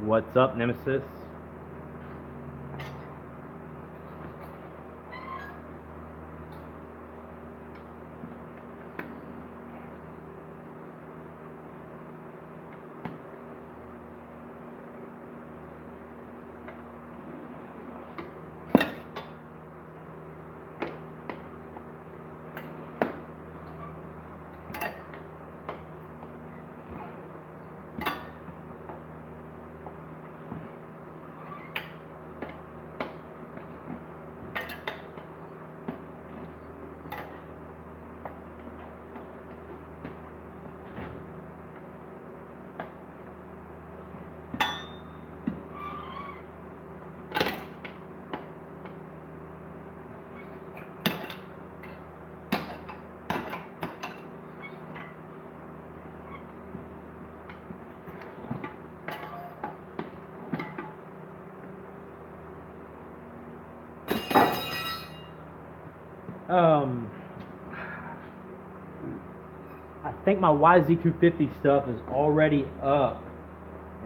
What's up, Nemesis? I think my YZ250 stuff is already up,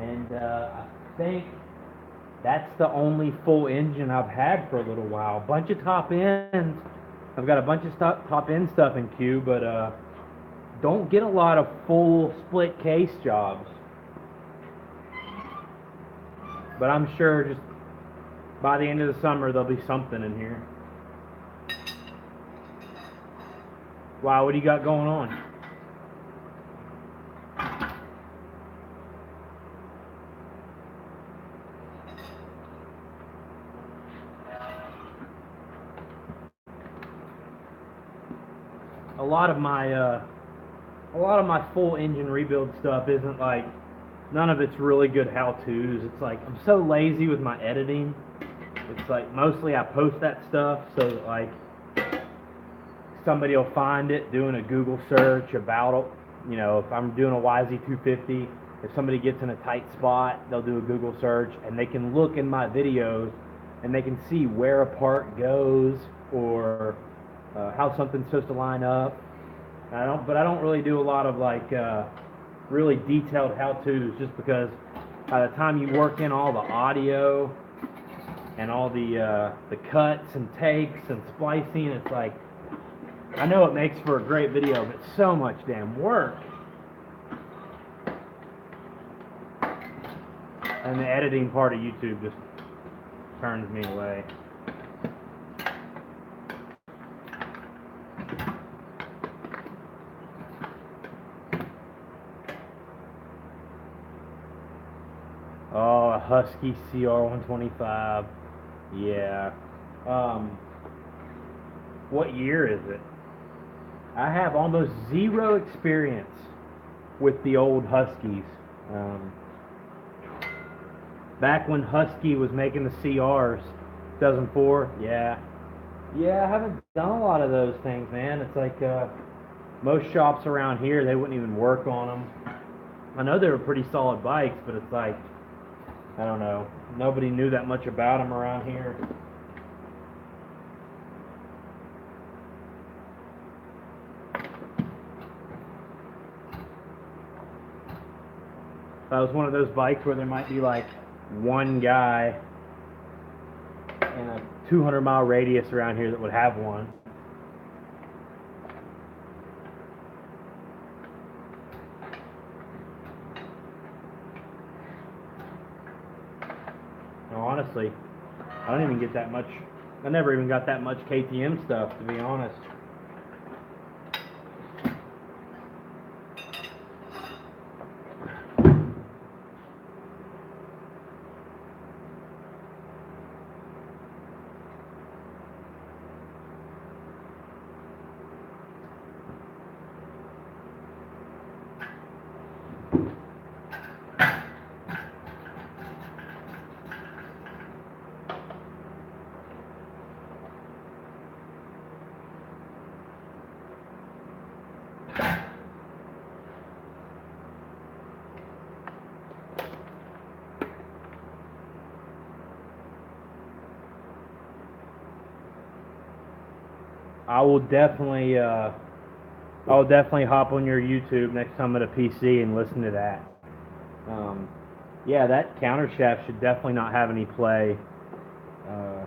and I think that's the only full engine I've had for a little while. Bunch of top ends. I've got a bunch of top end stuff in queue, but don't get a lot of full split case jobs. But I'm sure just by the end of the summer there'll be something in here. Wow, what do you got going on? A lot of my full engine rebuild stuff isn't like, none of it's really good how-tos. It's like I'm so lazy with my editing. It's like mostly I post that stuff so that like somebody will find it doing a Google search about it. You know, if I'm doing a YZ250, if somebody gets in a tight spot, they'll do a Google search and they can look in my videos and they can see where a part goes or how something's supposed to line up. But I don't really do a lot of like really detailed how-tos, just because by the time you work in all the audio and all the cuts and takes and splicing, it's like, I know it makes for a great video, but it's so much damn work. And the editing part of YouTube just turns me away. Oh, a Husky CR125. Yeah. What year is it? I have almost zero experience with the old Huskies. Back when Husky was making the CRs, 2004, yeah. Yeah, I haven't done a lot of those things, man. It's like most shops around here, they wouldn't even work on them. I know they were pretty solid bikes, but it's like, I don't know. Nobody knew that much about them around here. That was one of those bikes where there might be like one guy in a 200-mile radius around here that would have one. No, honestly, I don't even get that much I never even got that much KTM stuff, to be honest. I will definitely hop on your YouTube next time at a PC and listen to that. Yeah, that counter shaft should definitely not have any play. I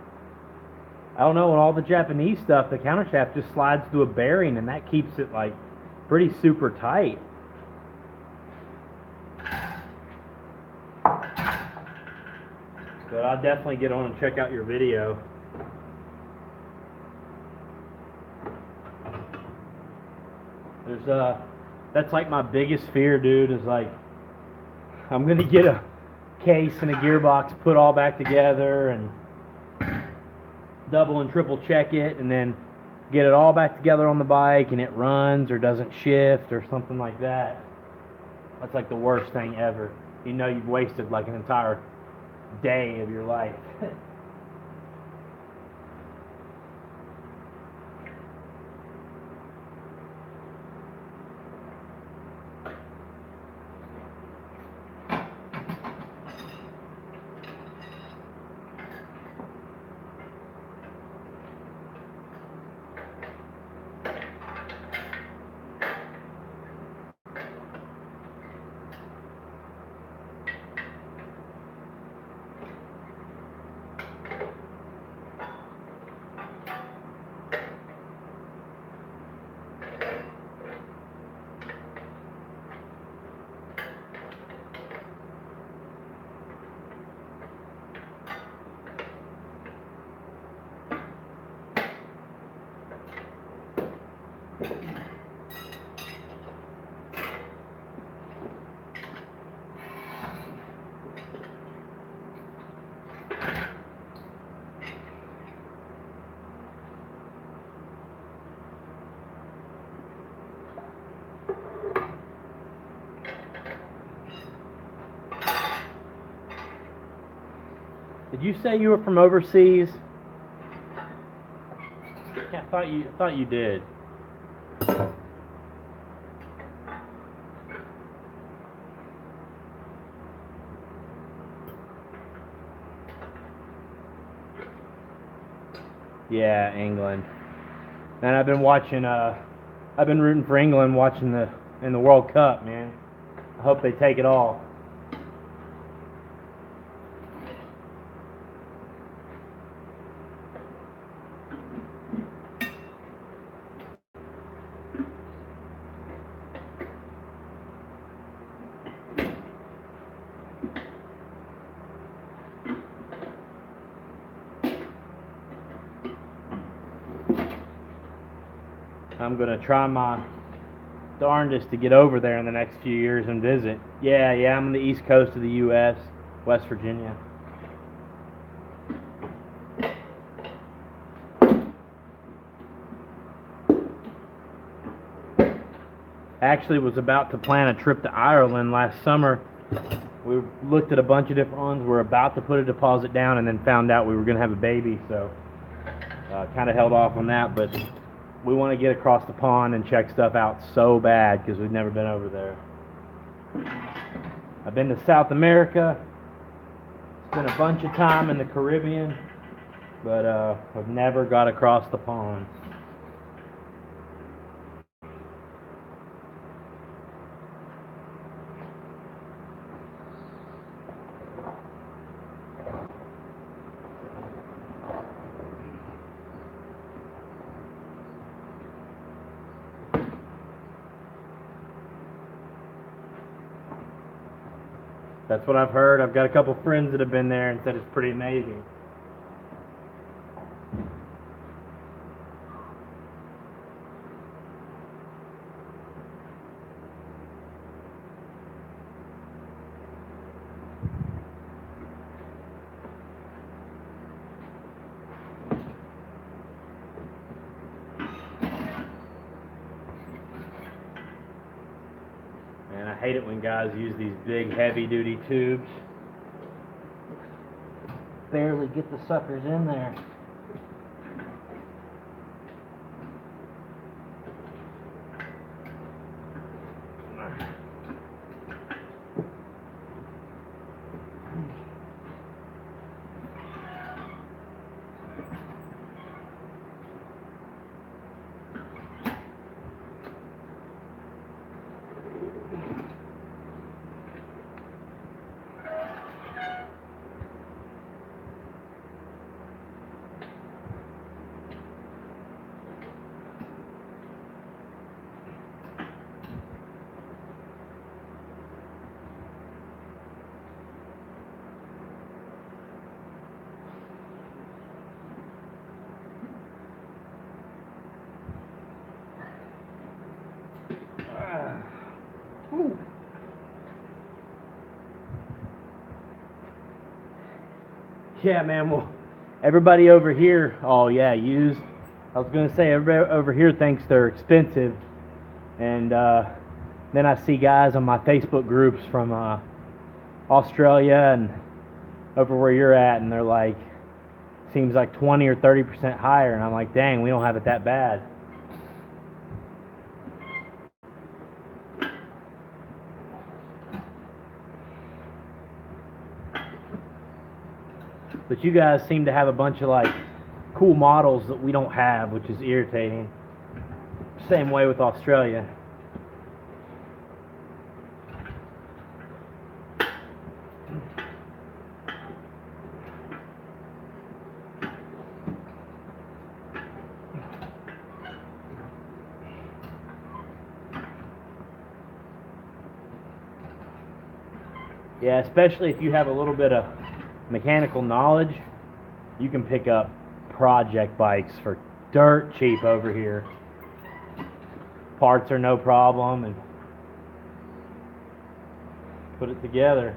don't know, in all the Japanese stuff, the counter shaft just slides through a bearing, and that keeps it like pretty super tight. But I'll definitely get on and check out your video. That's like my biggest fear, dude, is like I'm gonna get a case and a gearbox put all back together and double and triple check it, and then get it all back together on the bike and it runs or doesn't shift or something like that. That's like the worst thing ever. You know you've wasted like an entire day of your life. Did you say you were from overseas? Yeah, I thought you did. Yeah, England. And I've been watching. I've been rooting for England, watching in the World Cup, man. I hope they take it all. I'm gonna try my darndest to get over there in the next few years and visit. Yeah, I'm on the east coast of the U.S., West Virginia. Actually was about to plan a trip to Ireland last summer. We looked at a bunch of different ones. We're about to put a deposit down and then found out we were going to have a baby, so kind of held off on that, but we want to get across the pond and check stuff out so bad because we've never been over there. I've been to South America, spent a bunch of time in the Caribbean, but I've never got across the pond. That's what I've heard. I've got a couple friends that have been there and said it's pretty amazing. hate it when guys use these big heavy duty tubes. Barely get the suckers in there. Yeah, man, well, everybody over here, oh yeah, used. I was going to say, everybody over here thinks they're expensive. And then I see guys on my Facebook groups from Australia and over where you're at, and they're like, seems like 20 or 30% higher. And I'm like, dang, we don't have it that bad. But you guys seem to have a bunch of like cool models that we don't have, which is irritating. Same way with Australia. Yeah, especially if you have a little bit of mechanical knowledge, you can pick up project bikes for dirt cheap over here. Parts are no problem, and put it together.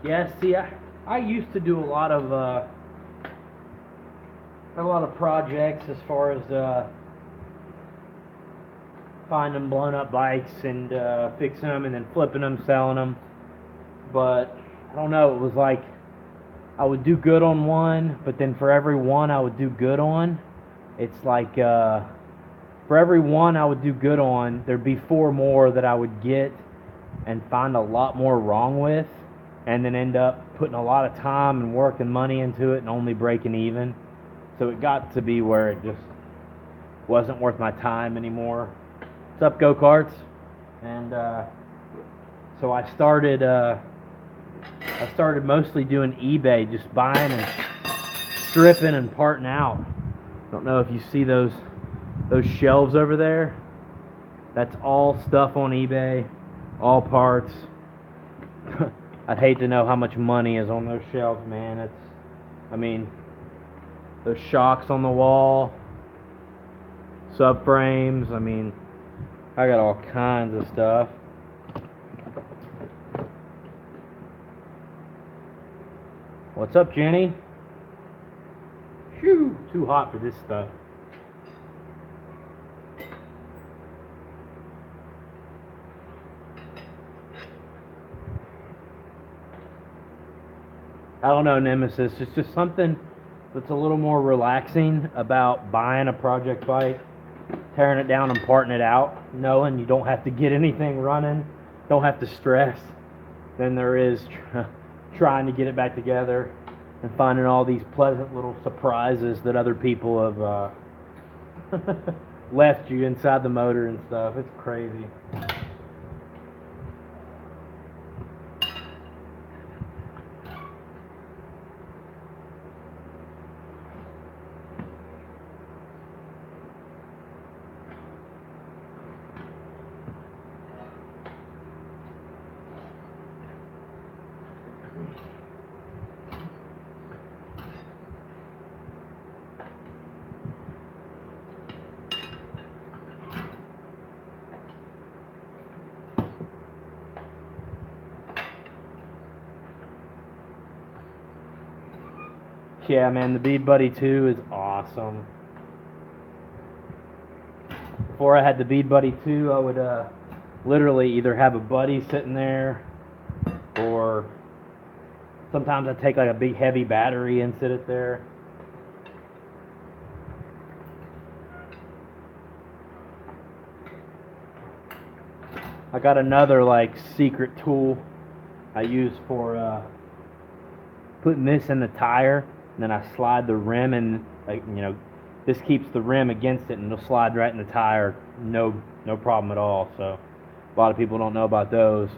Yeah, see, I used to do a lot of projects as far as finding blown up bikes and fixing them and then flipping them, selling them. But I don't know, it was like I would do good on one, but then for every one I would do good on, it's like for every one I would do good on, there'd be 4 more that I would get and find a lot more wrong with, and then end up putting a lot of time and work and money into it and only breaking even. So it got to be where it just wasn't worth my time anymore. What's up, go-karts? And so I started mostly doing eBay, just buying and stripping and parting out. Don't know if you see those shelves over there. That's all stuff on eBay, all parts. I'd hate to know how much money is on those shelves, man. I mean, those shocks on the wall, subframes, I mean, I got all kinds of stuff. What's up, Jenny? Phew, too hot for this stuff. I don't know, Nemesis. It's just something that's a little more relaxing about buying a project bike, tearing it down and parting it out, knowing you don't have to get anything running, don't have to stress, than there is trying to get it back together and finding all these pleasant little surprises that other people have left you inside the motor and stuff. It's crazy. Yeah, man, the Bead Buddy 2 is awesome. Before I had the Bead Buddy 2, I would literally either have a buddy sitting there, or sometimes I'd take like a big heavy battery and sit it there. I got another like secret tool I use for putting this in the tire, and then I slide the rim, and this keeps the rim against it, and it'll slide right in the tire, no problem at all. So a lot of people don't know about those.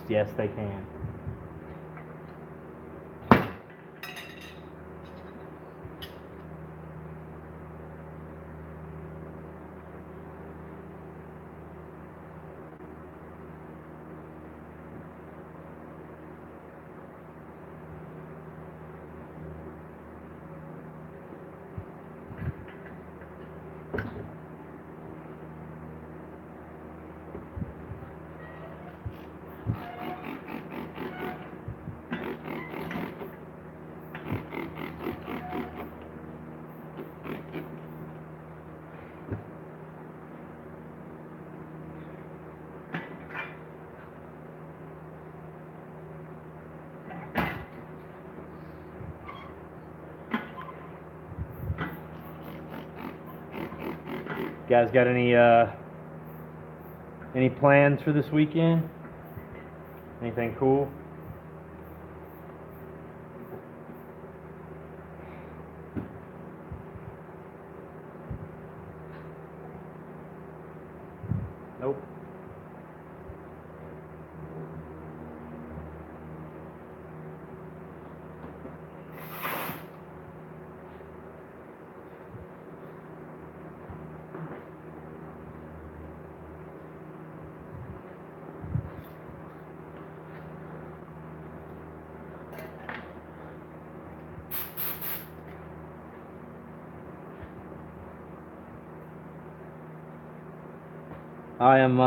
Yes, they can. Guys got any plans for this weekend? Anything cool? Nope. I am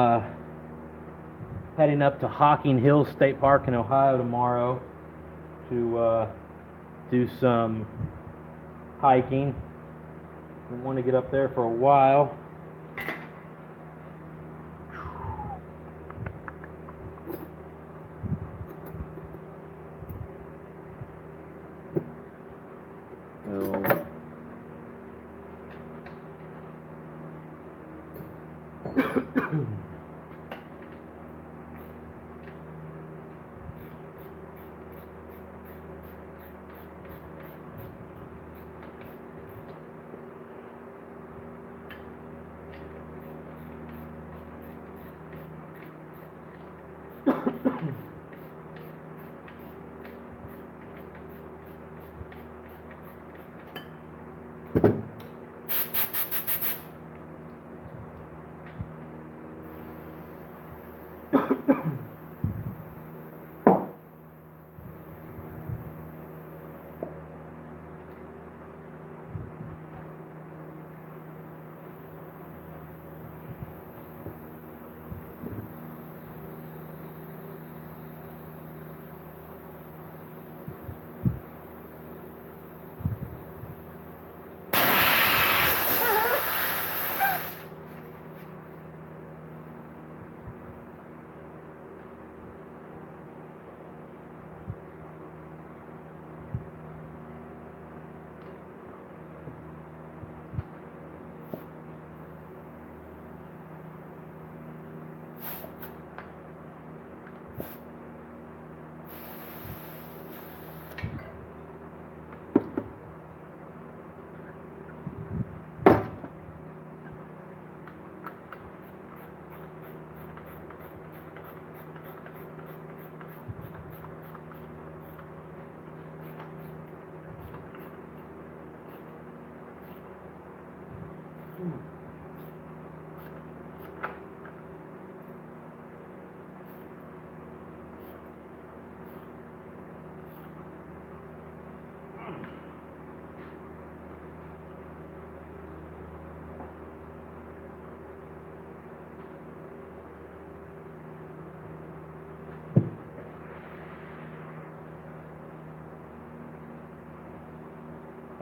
heading up to Hocking Hills State Park in Ohio tomorrow to do some hiking. I want to get up there for a while.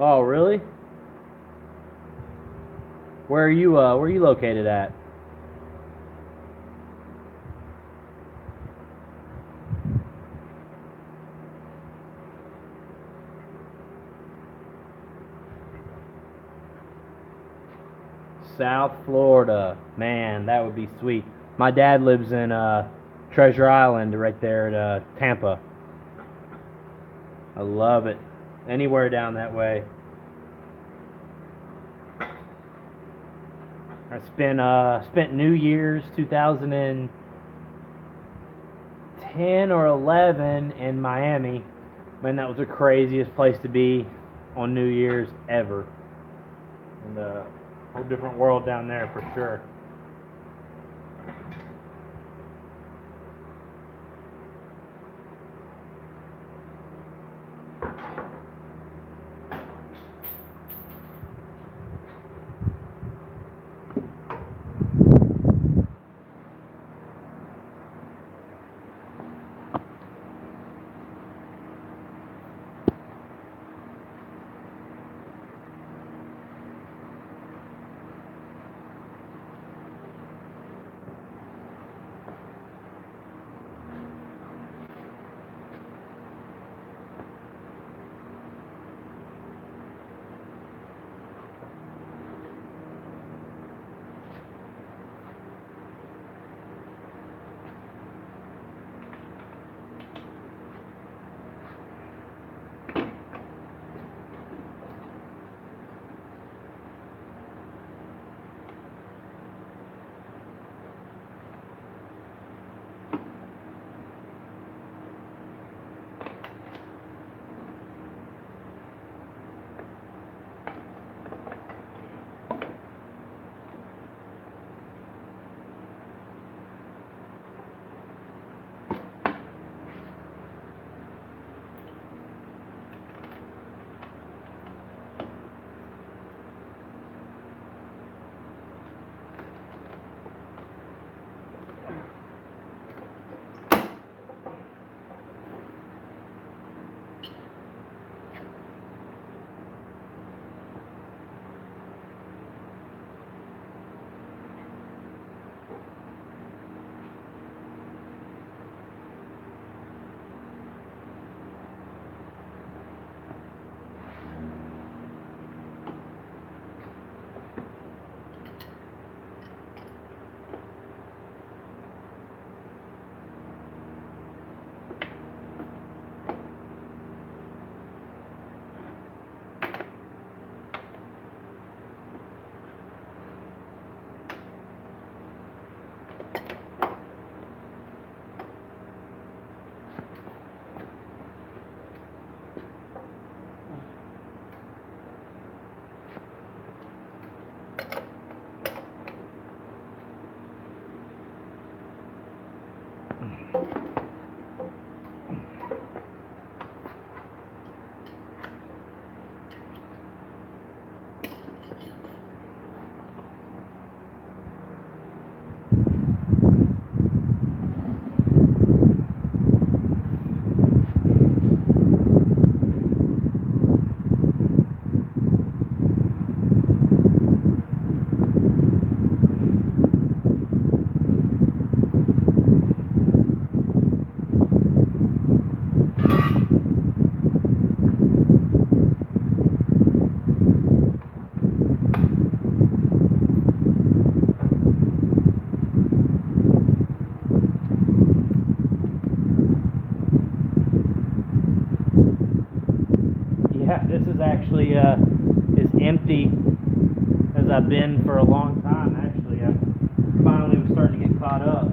Oh, really? Where are you located at? South Florida. Man, that would be sweet. My dad lives in Treasure Island right there at Tampa. I love it. Anywhere down that way. I spent New Year's 2010 or 11 in Miami. Man, that was the craziest place to be on New Year's ever. And a whole different world down there for sure. Yeah, this is actually as empty as I've been for a long time. Actually, I finally was starting to get caught up.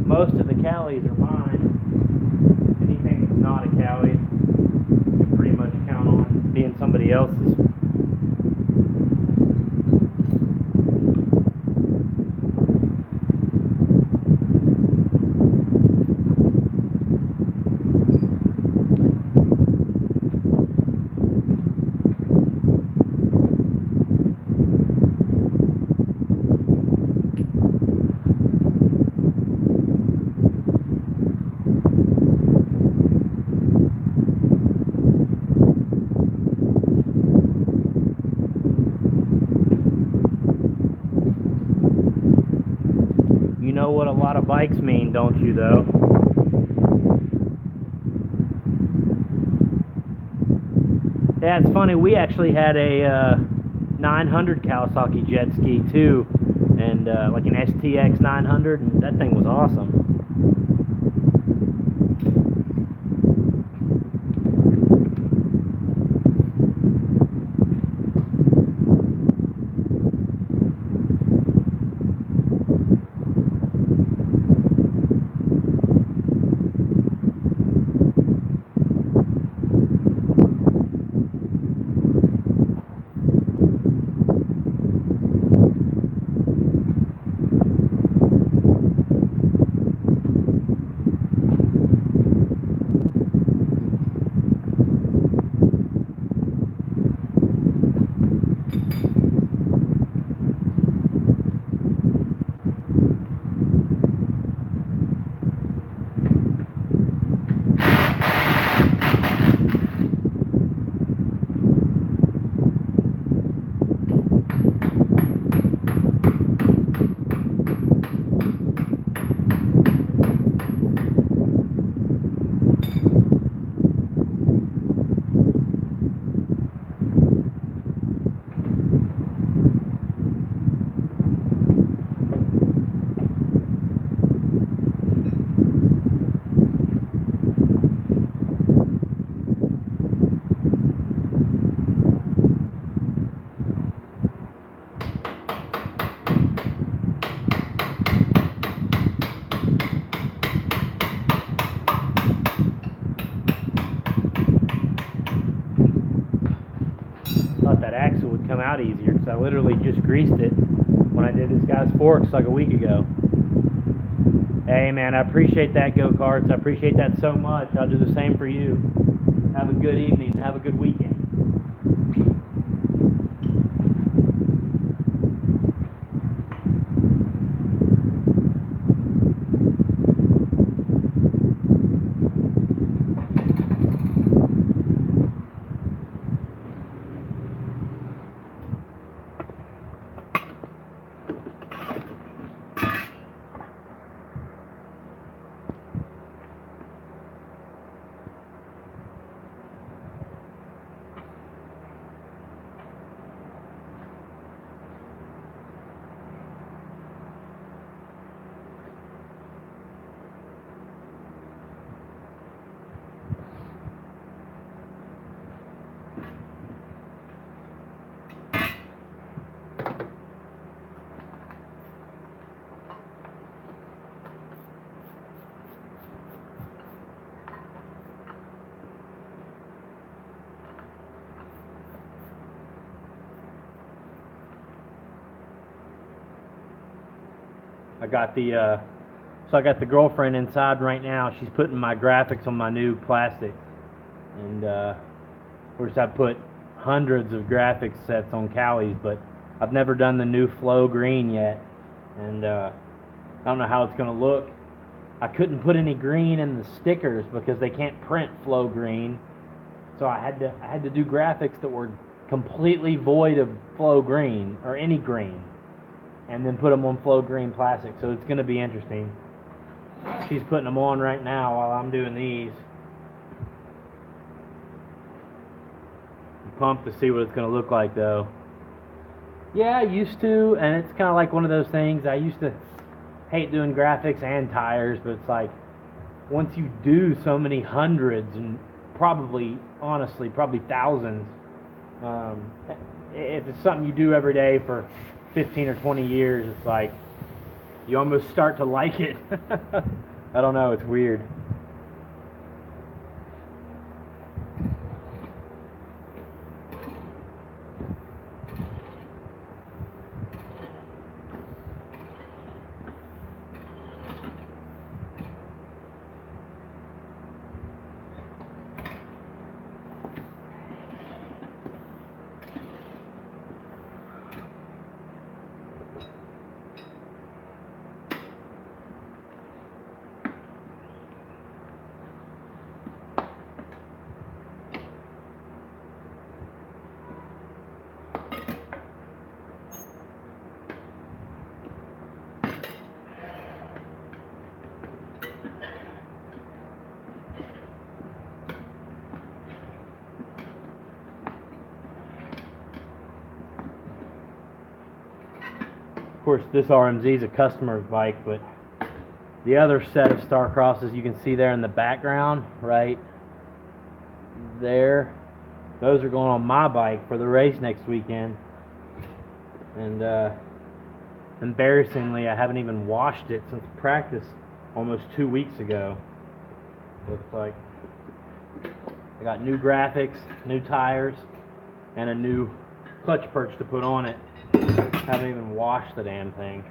Most of the Cali Cowleys are mine. Anything that's not a Cowley, you can pretty much count on being somebody else's. You know what a lot of bikes mean, don't you, though? Yeah, it's funny, we actually had a 900 Kawasaki jet ski, too, and like an STX 900, and that thing was awesome. Thought that axle would come out easier because I literally just greased it when I did this guy's forks like a week ago. Hey man, I appreciate that, go-karts. I appreciate that so much. I'll do the same for you. Have a good evening. Have a good weekend. I got the girlfriend inside right now. She's putting my graphics on my new plastic, and of course I put hundreds of graphics sets on Cowleys, but I've never done the new flow green yet, and I don't know how it's going to look. I couldn't put any green in the stickers because they can't print flow green, so I had to do graphics that were completely void of flow green or any green, and then put them on flow green plastic. So it's going to be interesting. She's putting them on right now while I'm doing these. I'm pumped to see what it's going to look like, though. Yeah, I used to, and it's kind of like one of those things. I used to hate doing graphics and tires, but it's like once you do so many hundreds and probably, honestly, probably thousands, if it's something you do every day for 15 or 20 years, it's like you almost start to like it. I don't know, it's weird. Of course, this RMZ is a customer's bike, but the other set of STARCROSSes you can see there in the background, right there, those are going on my bike for the race next weekend. And embarrassingly, I haven't even washed it since practice almost 2 weeks ago. Looks like I got new graphics, new tires, and a new clutch perch to put on it. Haven't even washed the damn thing.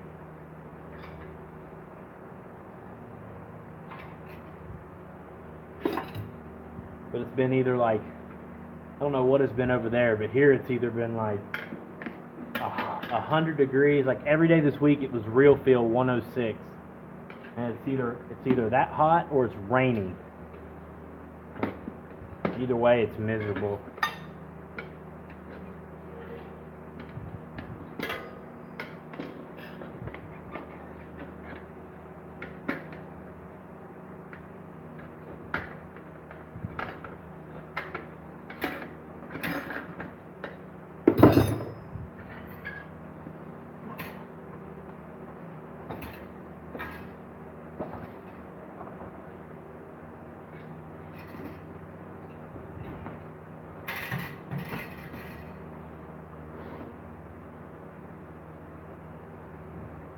But it's been either like, I don't know what it's been over there, but here it's either been like 100 degrees. Like every day this week it was real feel 106, and it's either that hot or it's raining. Either way, it's miserable.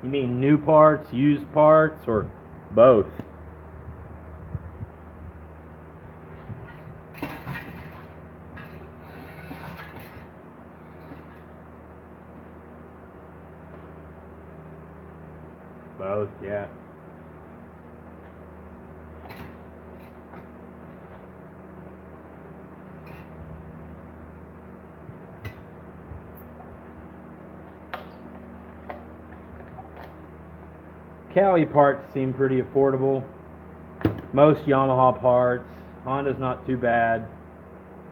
You mean new parts, used parts, or both? Both, yeah. Cali parts seem pretty affordable. Most Yamaha parts. Honda's not too bad.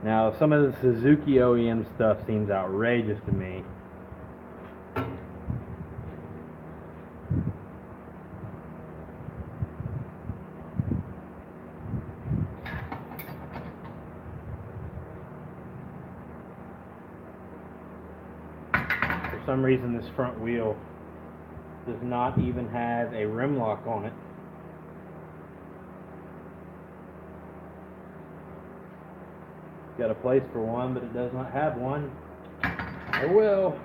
Now, some of the Suzuki OEM stuff seems outrageous to me. For some reason, this front wheel does not even have a rim lock on it. Got a place for one, but it does not have one. I will.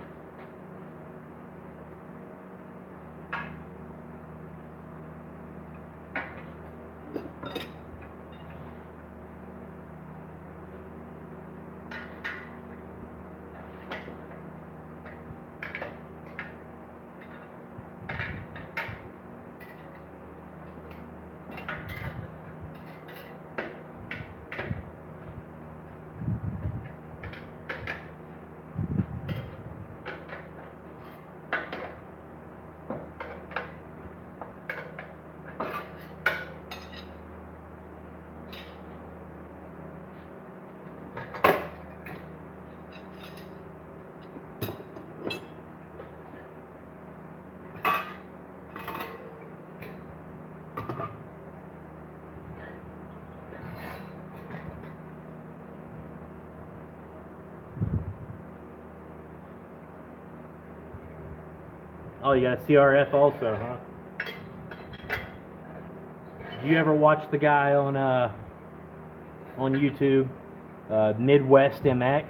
Oh, you got a CRF also, huh? Did you ever watch the guy on YouTube, Midwest MX?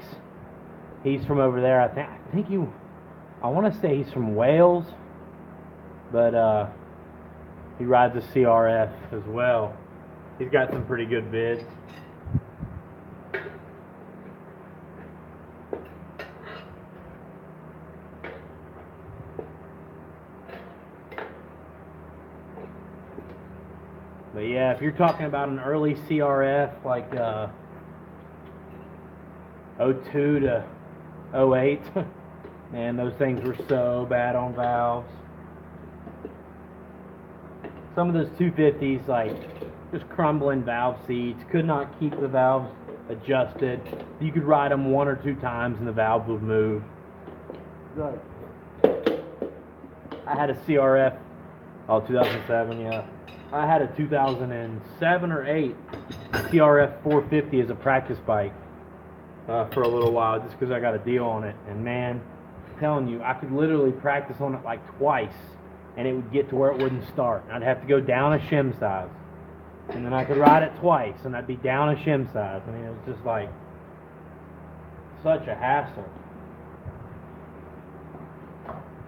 He's from over there. I want to say he's from Wales, but He rides a CRF as well. He's got some pretty good vids. But yeah, if you're talking about an early CRF like 02 to 08, man, those things were so bad on valves. Some of those 250s, like, just crumbling valve seats, could not keep the valves adjusted. You could ride them 1 or 2 times and the valves would move. I had a CRF, 2007, yeah. I had a 2007 or 8 CRF 450 as a practice bike for a little while, just because I got a deal on it. And man, I'm telling you, I could literally practice on it like twice, and it would get to where it wouldn't start. I'd have to go down a shim size, and then I could ride it twice, and I'd be down a shim size. I mean, it was just like such a hassle.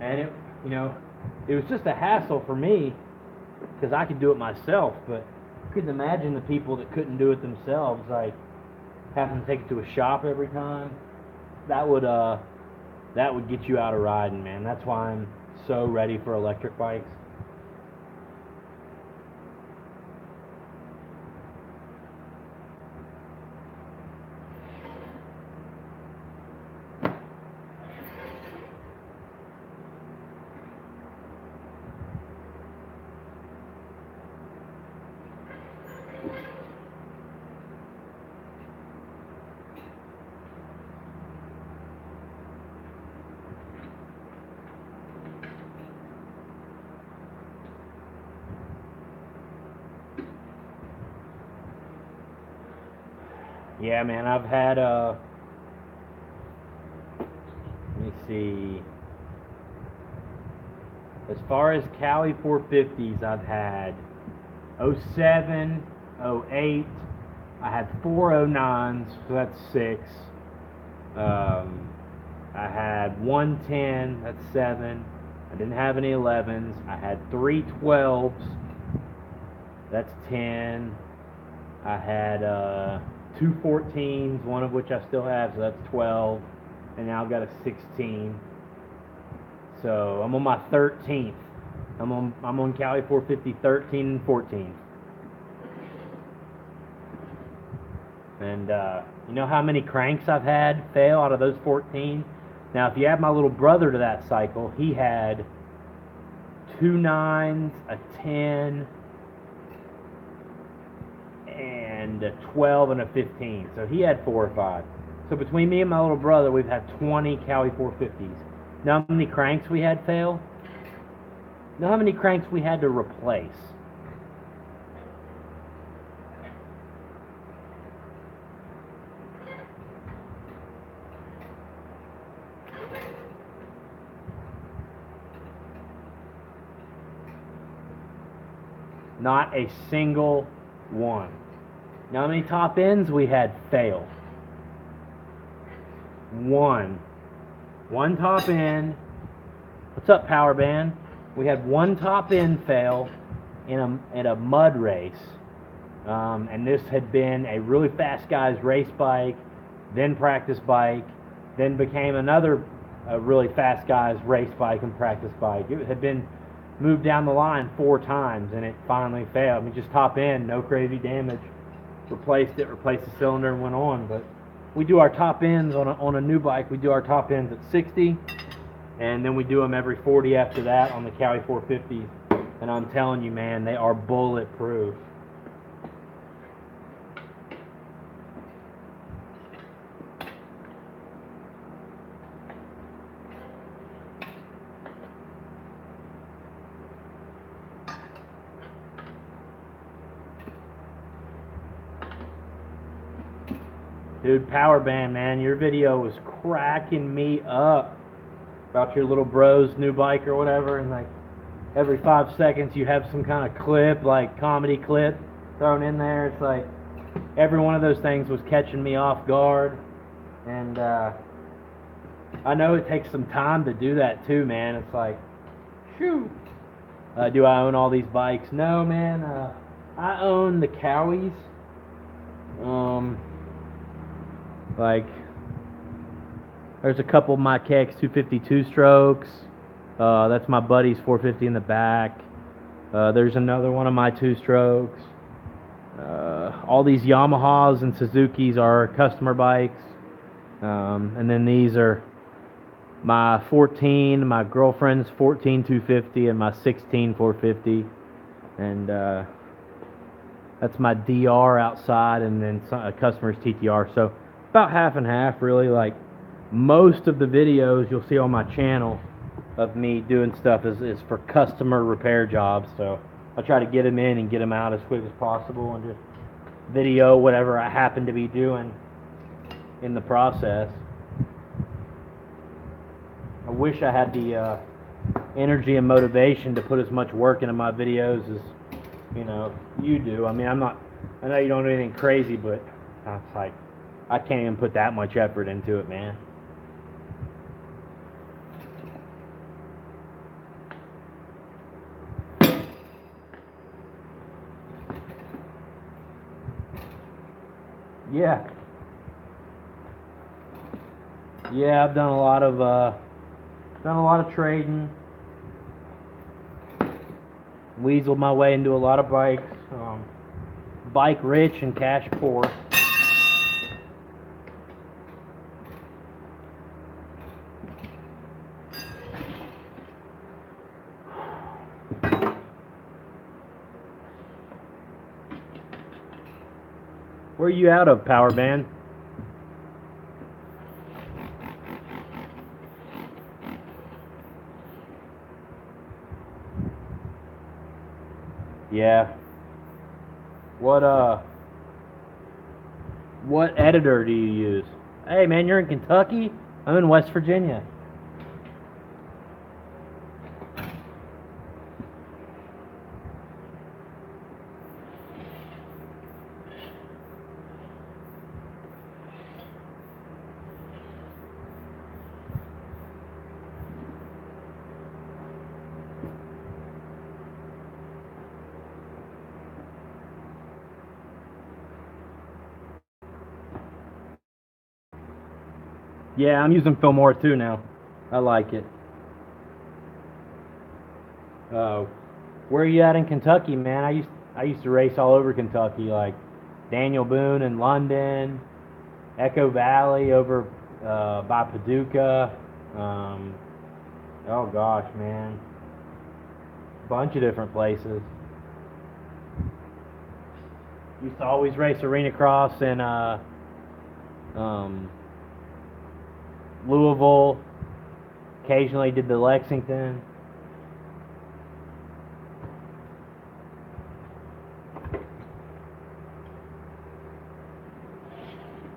And it, you know, it was just a hassle for me because I could do it myself, but I couldn't imagine the people that couldn't do it themselves, like having to take it to a shop every time. That would get you out of riding, man. That's why I'm so ready for electric bikes. Yeah, man, I've had, let me see, as far as Cali 450s, I've had 07, 08, I had 4 09s, so that's 6, I had 110, that's 7, I didn't have any 11s, I had 3 12s, that's 10, I had, 2 14s, one of which I still have, so that's 12, and now I've got a 16. So I'm on my 13th. I'm on Cali 450 13 and 14. And you know how many cranks I've had fail out of those 14? Now, if you add my little brother to that cycle, he had 2 9s, a 10, and a 12 and a 15. So he had 4 or 5. So between me and my little brother, we've had 20 Cali 450s. Know how many cranks we had fail? Know how many cranks we had to replace? Not a single one. Now, how many top ends we had fail? One top end. What's up, Power Band? We had 1 top end fail in a mud race, and this had been a really fast guy's race bike, then practice bike, then became another really fast guy's race bike and practice bike. It had been moved down the line 4 times, and it finally failed. I mean, just top end, no crazy damage. Replaced the cylinder, and went on. But we do our top ends on a new bike. We do our top ends at 60, and then we do them every 40 after that on the Cali 450s. And I'm telling you, man, they are bulletproof. Dude, Power Band, man, your video was cracking me up about your little bro's new bike or whatever, and like every 5 seconds you have some kind of clip, like comedy clip thrown in there. It's like every one of those things was catching me off guard, and I know it takes some time to do that too, man. It's like, shoo, Do I own all these bikes? No, man. I own the Cowies. Like, there's a couple of my KX 252 strokes. That's my buddy's 450 in the back. There's another one of my 2 strokes. All these Yamahas and Suzukis are customer bikes. And then these are my 14, my girlfriend's 14 250, and my 16 450. And that's my DR outside, and then a customer's TTR. So about half and half, really. Like, most of the videos you'll see on my channel of me doing stuff is for customer repair jobs. So I try to get them in and get them out as quick as possible, and just video whatever I happen to be doing in the process. I wish I had the energy and motivation to put as much work into my videos as you do. I mean, I know you don't do anything crazy, but it's like I can't even put that much effort into it, man. Yeah, I've done a lot of trading, weaseled my way into a lot of bikes. Bike rich and cash poor. Where are you out of, Power Band? Yeah. What editor do you use? Hey, man, you're in Kentucky? I'm in West Virginia. Yeah, I'm using Filmora too now. I like it. Where are you at in Kentucky, man? I used to race all over Kentucky, like Daniel Boone in London, Echo Valley over by Paducah. Oh gosh, man, bunch of different places. Used to always race arena cross in Louisville. Occasionally did the Lexington.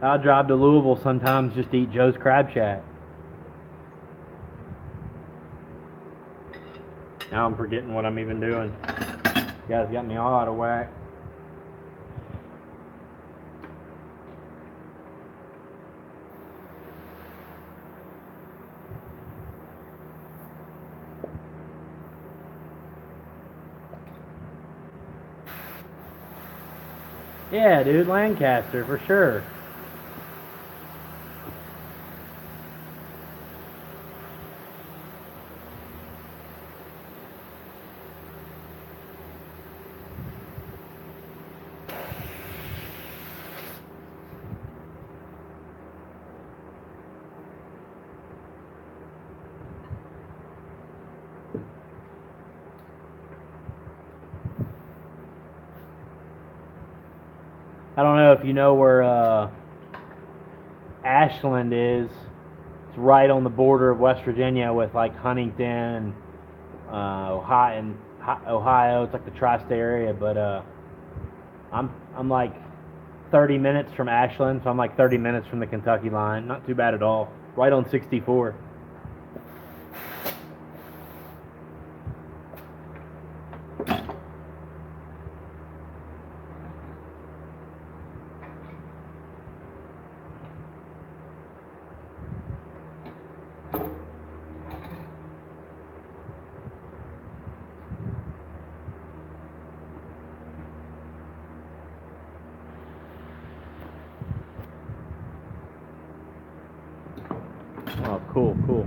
I'll drive to Louisville sometimes just to eat Joe's Crab Shack. Now I'm forgetting what I'm even doing. You guys got me all out of whack. Yeah, dude, Lancaster for sure. I don't know if you know where Ashland is. It's right on the border of West Virginia with like Huntington, Ohio. It's like the tri-state area, but I'm like 30 minutes from Ashland, so I'm like 30 minutes from the Kentucky line. Not too bad at all. Right on 64. Oh, cool, cool.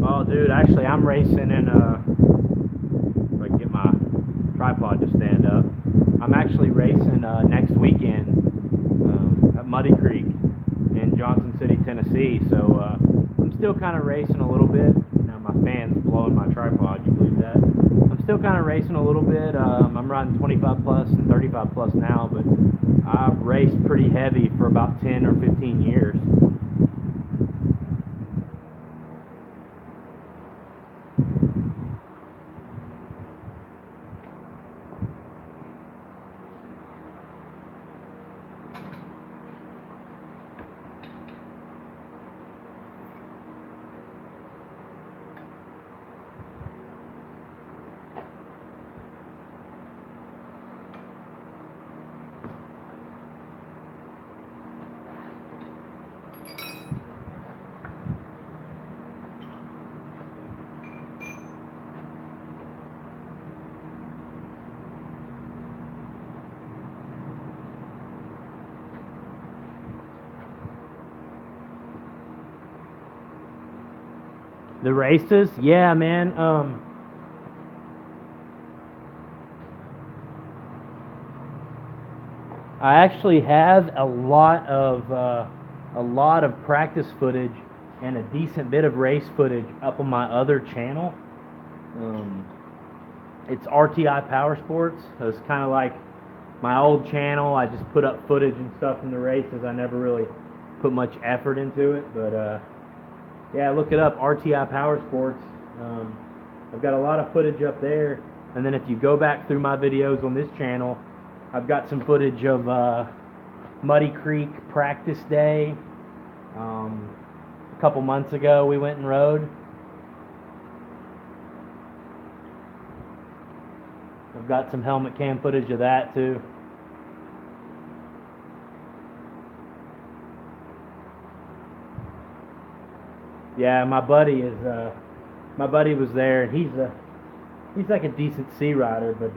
Oh, dude, actually, I'm racing in, if I can get my tripod to stand up. I'm actually racing next weekend at Muddy Creek in Johnson City, Tennessee. So I'm still kind of racing a little bit. Now my fan's blowing my tripod, you believe that? I'm still kind of racing a little bit. I'm riding 25 plus and 35 plus now, but I've raced pretty heavy for about 10 or 15 years. The races, yeah, man. I actually have a lot of practice footage and a decent bit of race footage up on my other channel. It's RTI Power Sports. It's kind of like my old channel. I just put up footage and stuff from the races. I never really put much effort into it, but yeah, look it up, RTI Power Sports. I've got a lot of footage up there, and then if you go back through my videos on this channel, I've got some footage of Muddy Creek practice day. A couple months ago we went and rode. I've got some helmet cam footage of that too. Yeah, my buddy was there, and he's like a decent sea rider, but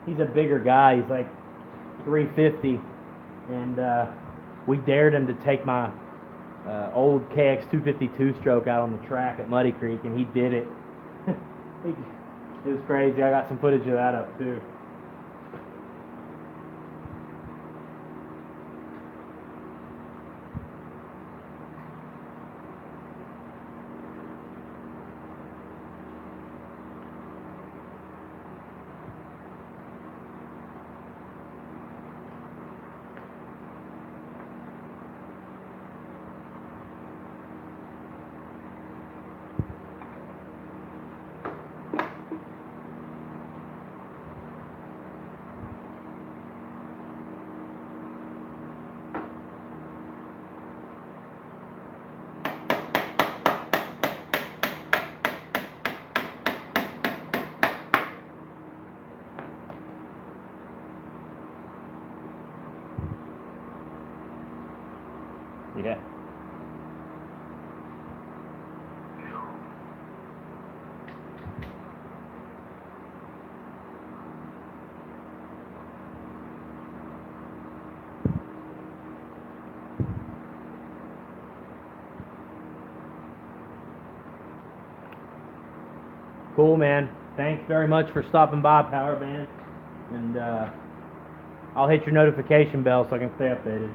he's a bigger guy. He's like 350, and we dared him to take my old KX 252 stroke out on the track at Muddy Creek, and he did it. It was crazy. I got some footage of that up too. Yeah. Cool, man. Thanks very much for stopping by, Power Band. And I'll hit your notification bell so I can stay updated.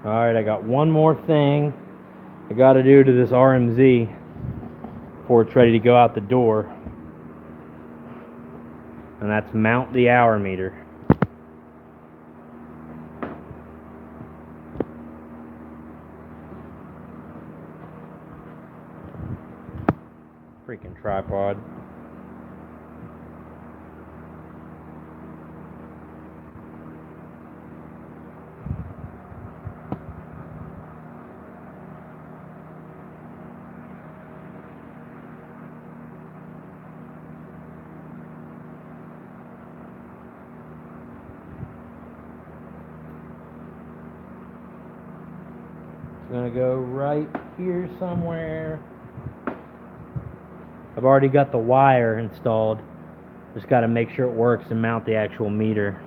Alright, I got one more thing I gotta do to this RMZ before it's ready to go out the door. And that's mount the hour meter. Freaking tripod. It's gonna go right here somewhere. I've already got the wire installed. Just got to make sure it works and mount the actual meter.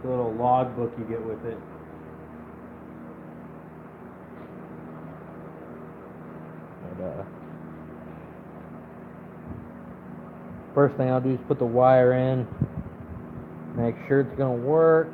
The little log book you get with it. First thing I'll do is put the wire in, make sure it's going to work.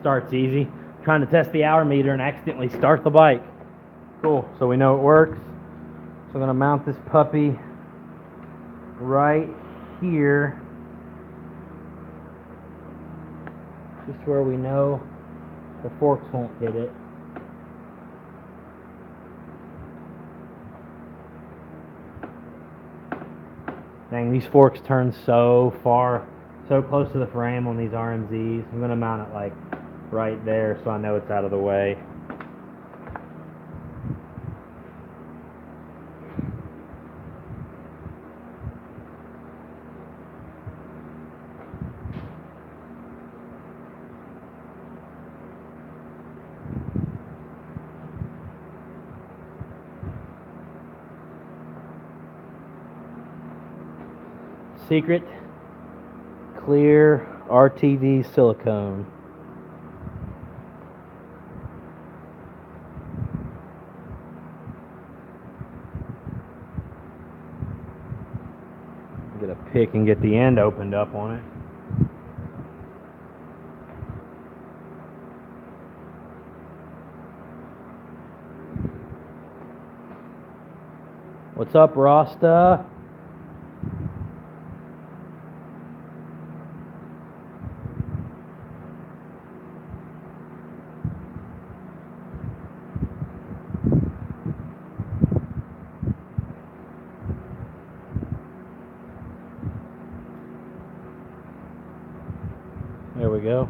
Starts easy. Trying to test the hour meter and accidentally start the bike. Cool, so we know it works. So I'm going to mount this puppy right here, just where we know the forks won't hit it. Dang, these forks turn so far, so close to the frame on these RMZs. I'm going to mount it like right there so I know it's out of the way. Secret clear RTV silicone. Get a pick and get the end opened up on it. What's up, Rasta? There we go.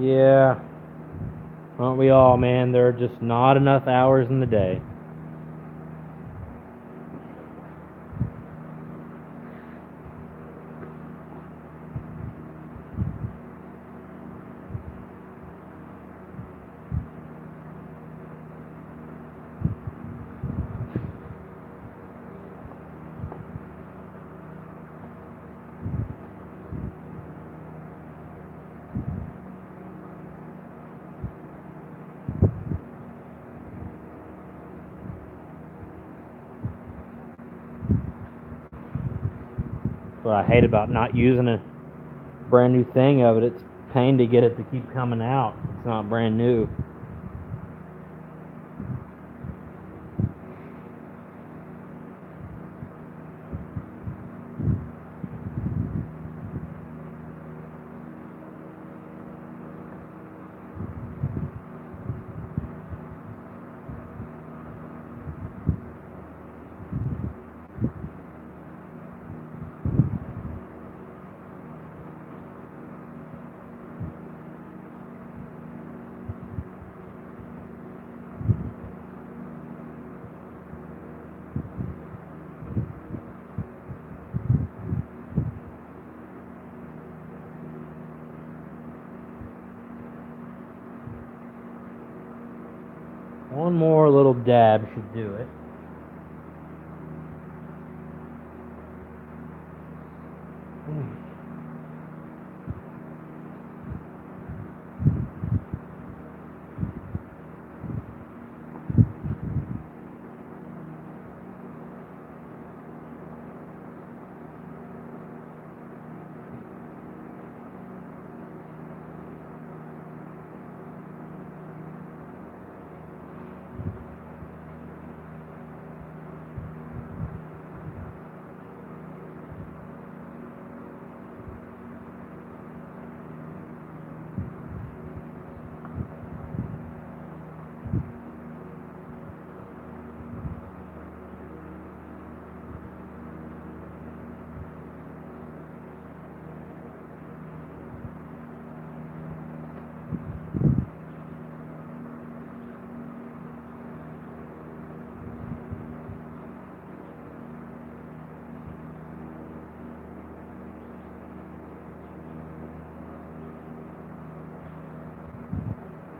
Yeah. Aren't we all, man? There are just not enough hours in the day. What I hate about not using a brand new thing of it, it's a pain to get it to keep coming out. It's not brand new. more little dab should do it.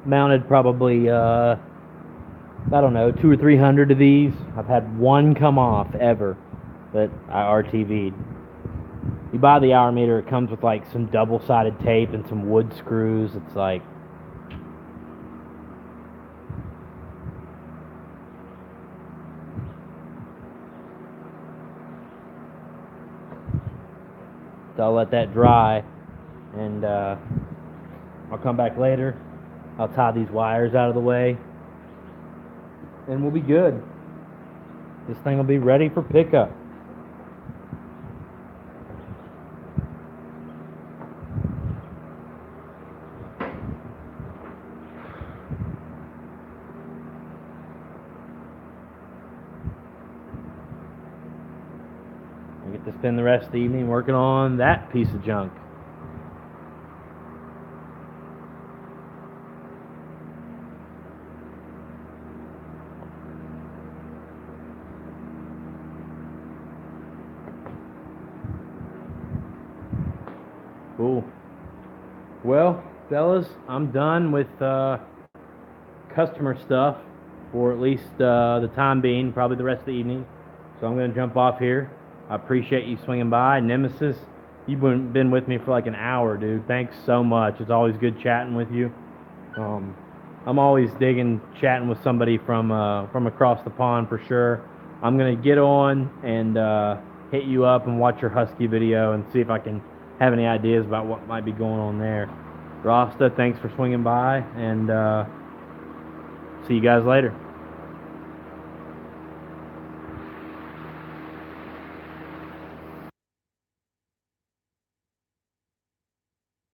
Mounted probably, I don't know, 200 or 300 of these. I've had one come off ever that I RTV'd. You buy the hour meter, it comes with like some double-sided tape and some wood screws. It's like, so I'll let that dry, and I'll come back later. I'll tie these wires out of the way, and we'll be good. This thing will be ready for pickup. I get to spend the rest of the evening working on that piece of junk. Cool. Well, fellas, I'm done with customer stuff for at least the time being, probably the rest of the evening. So I'm going to jump off here. I appreciate you swinging by. Nemesis, you've been with me for like an hour, dude. Thanks so much. It's always good chatting with you. I'm always digging chatting with somebody from across the pond for sure. I'm going to get on and hit you up and watch your Husky video and see if I can have any ideas about what might be going on there. Rasta, thanks for swinging by, and see you guys later.